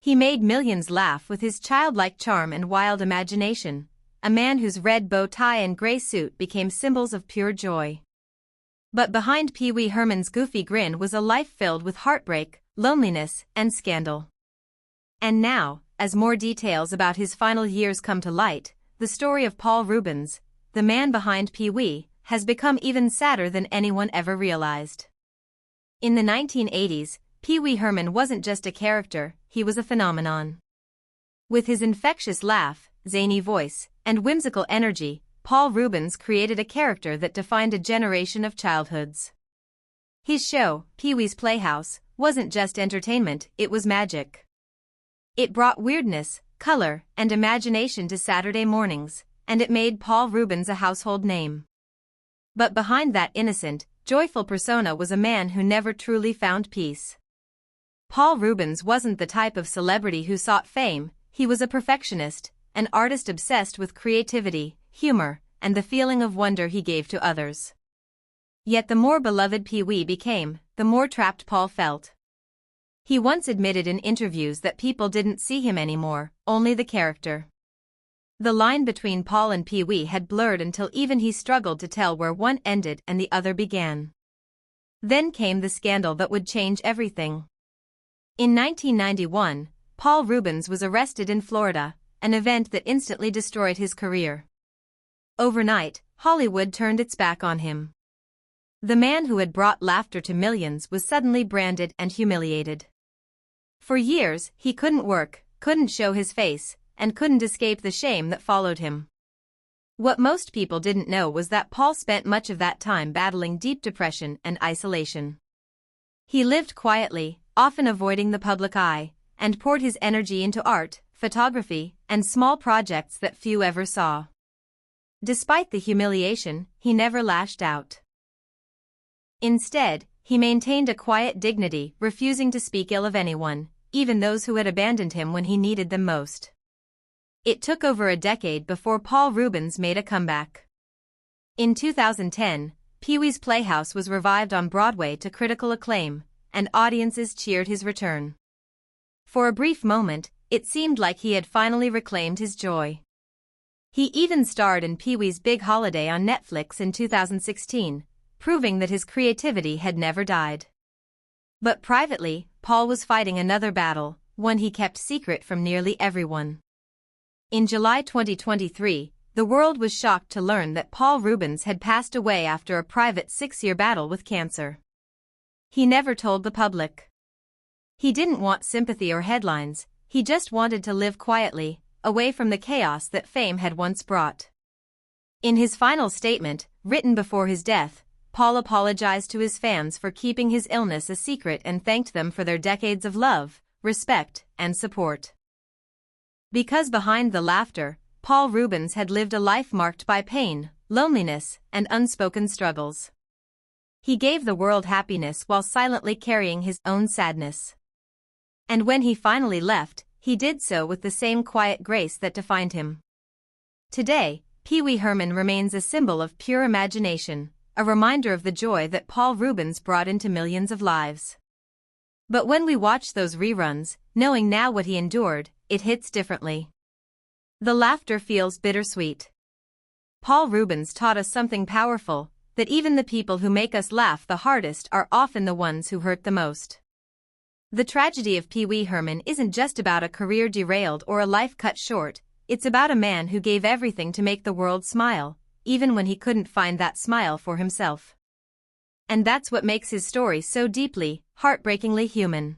He made millions laugh with his childlike charm and wild imagination, a man whose red bow tie and gray suit became symbols of pure joy. But behind Pee-wee Herman's goofy grin was a life filled with heartbreak, loneliness, and scandal. And now, as more details about his final years come to light, the story of Paul Reubens, the man behind Pee-wee, has become even sadder than anyone ever realized. In the 1980s, Pee-wee Herman wasn't just a character, he was a phenomenon. With his infectious laugh, zany voice, and whimsical energy, Paul Reubens created a character that defined a generation of childhoods. His show, Pee-wee's Playhouse, wasn't just entertainment, it was magic. It brought weirdness, color, and imagination to Saturday mornings, and it made Paul Reubens a household name. But behind that innocent, joyful persona was a man who never truly found peace. Paul Reubens wasn't the type of celebrity who sought fame, he was a perfectionist, an artist obsessed with creativity, humor, and the feeling of wonder he gave to others. Yet the more beloved Pee-wee became, the more trapped Paul felt. He once admitted in interviews that people didn't see him anymore, only the character. The line between Paul and Pee-wee had blurred until even he struggled to tell where one ended and the other began. Then came the scandal that would change everything. In 1991, Paul Reubens was arrested in Florida, an event that instantly destroyed his career. Overnight, Hollywood turned its back on him. The man who had brought laughter to millions was suddenly branded and humiliated. For years, he couldn't work, couldn't show his face, and couldn't escape the shame that followed him. What most people didn't know was that Paul spent much of that time battling deep depression and isolation. He lived quietly, often avoiding the public eye, and poured his energy into art, photography, and small projects that few ever saw. Despite the humiliation, he never lashed out. Instead, he maintained a quiet dignity, refusing to speak ill of anyone, even those who had abandoned him when he needed them most. It took over a decade before Paul Reubens made a comeback. In 2010, Pee-wee's Playhouse was revived on Broadway to critical acclaim, and audiences cheered his return. For a brief moment, it seemed like he had finally reclaimed his joy. He even starred in Pee-wee's Big Holiday on Netflix in 2016, proving that his creativity had never died. But privately, Paul was fighting another battle, one he kept secret from nearly everyone. In July 2023, the world was shocked to learn that Paul Reubens had passed away after a private 6-year battle with cancer. He never told the public. He didn't want sympathy or headlines, he just wanted to live quietly, away from the chaos that fame had once brought. In his final statement, written before his death, Paul apologized to his fans for keeping his illness a secret and thanked them for their decades of love, respect, and support. Because behind the laughter, Paul Reubens had lived a life marked by pain, loneliness, and unspoken struggles. He gave the world happiness while silently carrying his own sadness. And when he finally left, he did so with the same quiet grace that defined him. Today, Pee-wee Herman remains a symbol of pure imagination, a reminder of the joy that Paul Reubens brought into millions of lives. But when we watch those reruns, knowing now what he endured, it hits differently. The laughter feels bittersweet. Paul Reubens taught us something powerful, that even the people who make us laugh the hardest are often the ones who hurt the most. The tragedy of Pee-wee Herman isn't just about a career derailed or a life cut short, it's about a man who gave everything to make the world smile, even when he couldn't find that smile for himself. And that's what makes his story so deeply, heartbreakingly human.